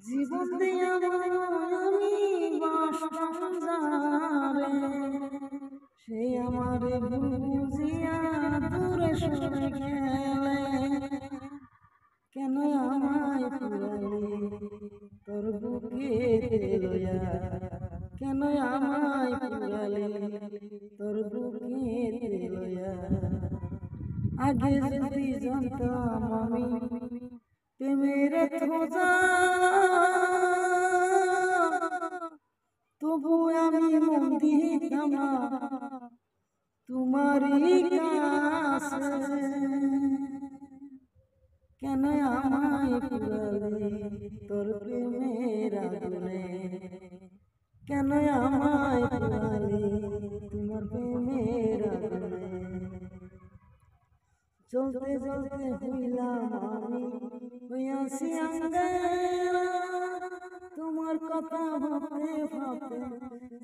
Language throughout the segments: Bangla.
জীবন দিয়া আমি বাসতাম যারে, সে আমারে বুঝিয়া দূরে সরে গেলে। কেন আমায় পুরালি তোর বুকে লইয়া, কেন আমায় পুরালি তোর বুকে লইয়া। আগে যদি জানতাম আমি প্রেমের খোঁজা, তবু আমি মন দিতাম না তোমারই কাছে। কেন আমায় পুরালি তোর প্রেমের আগুনে, কেন আমায় পুরালি তোমার প্রেমের আগুনে। চলতে চলতে হইলাম আমি হইয়াছি আঙ্গারা, তোমার কথা ভাবতে ভাবতে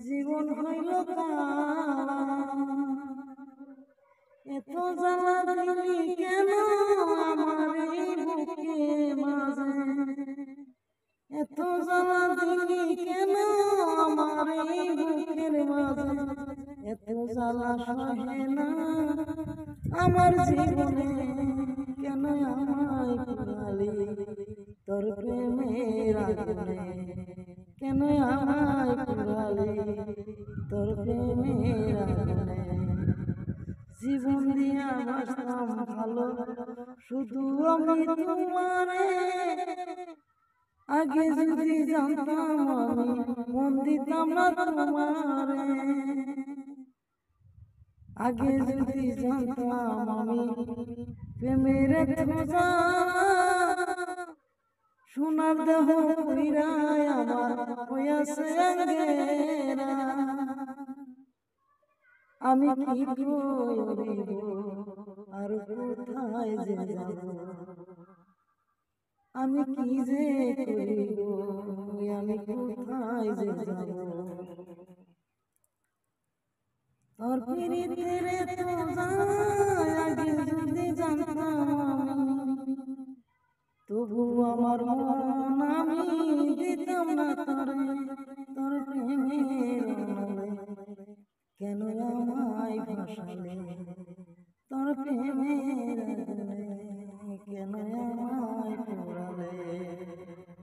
জীবন হইল কালা। এত জ্বালা দিলি কেন আমার এই বুকে মাঝে, এত জ্বালা দিলি কেন আমার এই বুকের মাঝে। এত জ্বালা সহে না আমার জীবনে, কেন আমায় পুরালি তোর প্রেমের আগুনে, কেন আমায় পুরালি তোর প্রেমের আগুনে। জীবন দিয়া বাসতাম ভালো শুধু আমি তোমারে, আগে যদি জানতাম আমি মন দিতাম না তোমারে। আগে যদি জানতাম আমি প্রেমের খোঁজা, সোনার দেহ কইরায় আমার হইয়াছে আঙ্গেরা। আমি কি করিব আর কোথায় যে যাব, আমি কি যে করিব আমি কোথায় যে যাব। তোর পিরিতের তো যায় আগে যদি জানতাম আমি, তবু আমার মন আমি দিতাম না তোরে তোর প্রেমের অনলে। কেন আমায় ভাসালে